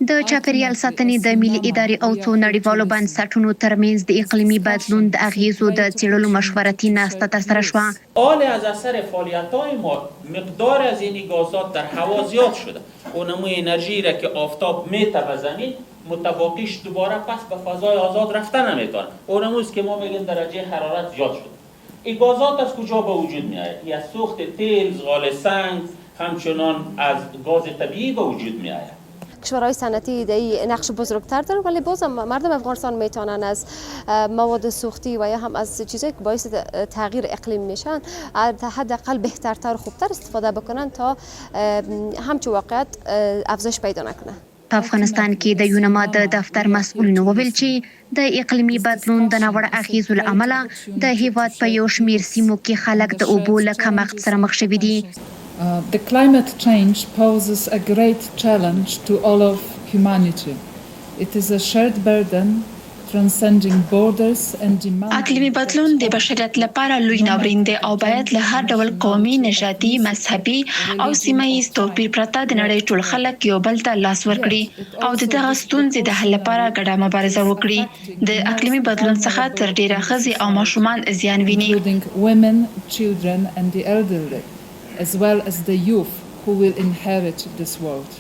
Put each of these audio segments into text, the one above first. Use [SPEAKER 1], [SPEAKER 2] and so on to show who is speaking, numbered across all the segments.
[SPEAKER 1] د چاپیریال ساتنې د ملي ادارې او څو نړیوالو بنسټونو ترمنځ د اقلیمي بدلون د اغیزو د څیړلو مشورتي ناسته ترسره شوه.
[SPEAKER 2] حال از اثر فعالیت‌های ما مقدار از این گازات در هوا زیاد شده. اونموی انرژی را که آفتاب میتابه زمین متباقیش دوباره پس به فضای آزاد رفته نمیتونه. اونمویست که ما میگیم درجه حرارت زیاد شده. این گازات از کجا به وجود میآید؟ یا سوخت تیل، زغال سنگ، همچنان از گاز طبیعی به وجود میآید.
[SPEAKER 3] کشورهای صنعتی در نقش بزرگتر دارن، ولی باز مردم افغانستان میتونن از مواد سوختی و یا هم از چیزایی که باعث تغییر اقلیم میشن حداقل بهترتر و خوبتر استفاده بکنن تا همچون واقعیت افزایش پیدا نکنه.
[SPEAKER 1] په افغانستان کې د یونما د دفتر مسؤلینو وویل چې د اقلیمي بدلون د ناوړه اغیزو له امله د هیواد په یو شمیر سیمو کې خلک د اوبو له کمښت سره مخ شوي دي.
[SPEAKER 4] The climate change poses a great challenge to all of humanity. It is a shared burden transcending borders and demands.
[SPEAKER 5] اقلیمی بدلون د بشریت لپاره لوی ناورین دی او باید له هر ډول قومي، نژادي، مذهبي او سیمه ییز توپیر پرته د نړۍ ټول خلک یو بل ته لاس ورکړي او د دغه ستونزې د حل لپاره ګډه مبارزه وکړي. د اقلیمي بدلون څخه تر ډیره ښځې او ماشومان زیان ویني.
[SPEAKER 4] Including women, children and the elderly, as well as the youth who will inherit this world.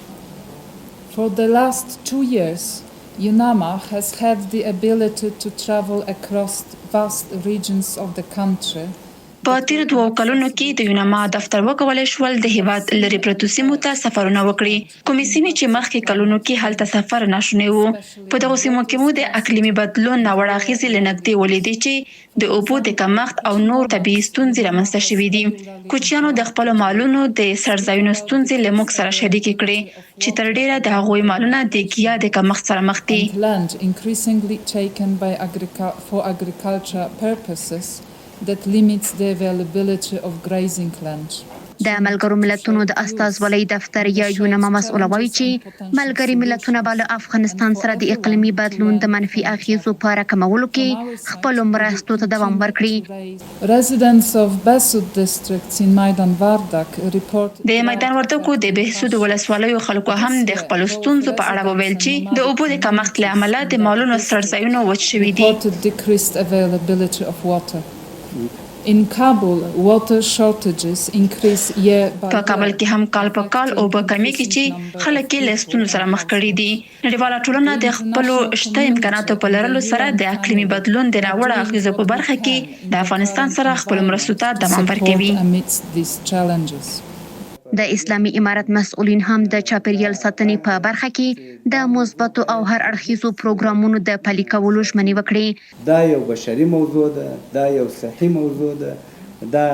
[SPEAKER 4] For the last 2 years, UNAMA has had the ability to travel across vast regions of the country.
[SPEAKER 5] په تیر 2 کلونو کې د یونما دفتر وکولای شول د هیواد لري پرتو سیمو ته سفرونه وکړي. کومې سیمې چې مخکې کلونو کې هلته سفر ناشونی وو. په دغه سیمو کې مو د اقلیمي بدلون ناوړه اغیزې له نږدې ولیدې چې د اوبو د کمښت او نور طبیعي ستونزې رامنځته شوې دي. کوچیانو د خپلو مالونو د څړځایونو ستونزې له موږ سره شریکې کړې چې تر ډیره د هغوی مالونه د ګیا د کمښت سره مخ دي.
[SPEAKER 4] Land increasingly taken by for agriculture purposes that limits the availability of grazing land.
[SPEAKER 1] د ملګرو ملتونو د استازولۍ دفتر یا یونما مسؤل وایي چې ملګري ملتونه به له افغانستان سره د اقلیمي بدلون د منفي اغیزو په راکمولو کې خپلو مرستو ته دوام ورکړي.
[SPEAKER 4] Residents of Besut districts in Maidan Vardak report
[SPEAKER 5] د میدان وردګو د بهسود ولسوالیو خلکو هم د خپل ستونزو په اړه وویل چې د اوبو د کمښت له امله د مالونو څړځایونه وچ شوي دي.
[SPEAKER 4] decreased availability of water. In Kabul, water shortages increase year by year.
[SPEAKER 5] په کابل کې هم کال په کال اوبه کمی کې چې خلک یې له ستونزو سره مخ کړي دي. نړیواله ټولنه د خپلو شته امکاناتو په لرلو سره د اقلیمي بدلون د ناوړه اغیزو په برخه کې د افغانستان سره خپل مرستو ته دوام ورکوي. د اسلامي امارت مسؤلین هم د چاپیریال ساتنې په برخه کې د مثبتو او هر اړخیزو پروګرامونو د پلي کولو ژمنې وکړې.
[SPEAKER 6] دا یو بشري موضوع ده، دا یو صحي موضوع ده. دا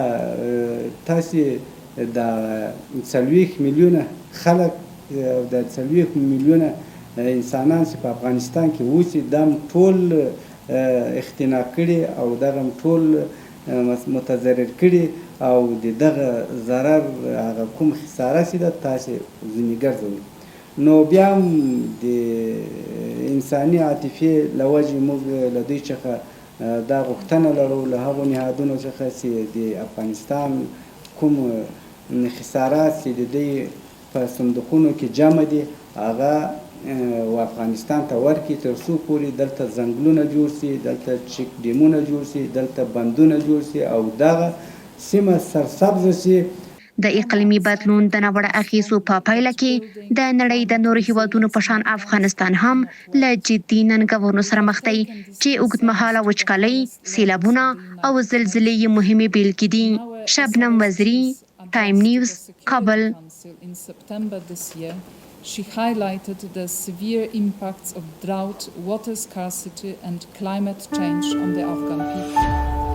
[SPEAKER 6] تاسې د 40 میلیونه خلک او د 40 میلیونه انسانان چې په افغانستان کې اوسي دا ټول اختناق کړي او دغه ټول متضرر کړي او دغه ضرر هغه کوم خساره چې ده تاسې ځینې ګرځوي. نو بیا هم د انساني عاطفې له وجې موږ له دوی څخه دا غوښتنه لرو له هغو نهادونو څخه چې د افغانستان کوم خسارات چې د دوی په صندوقونو کې جمع دي هغه و افغانستان ته ورکړي تر څو پورې دلته ځنګلونه جوړ شي، دلته چک ډیمونه جوړ شي، دلته بندونه جوړ شي او دغه سیمه سرسبزه شي.
[SPEAKER 1] د اقلیمي بدلون د ناوړه اغیزو په پایله کې د نړۍ د نورو هیوادونو په شان افغانستان هم له جدي ننګونو سره مخ دی چې اوږدمهاله وچکالۍ، سیلابونه او زلزلې یې مهمې بیلګې دي. شبنم وزیری، ټایم نیوز، کابل.
[SPEAKER 4] In September this year, she highlighted the severe impacts of drought, water scarcity and climate change on the Afghan people.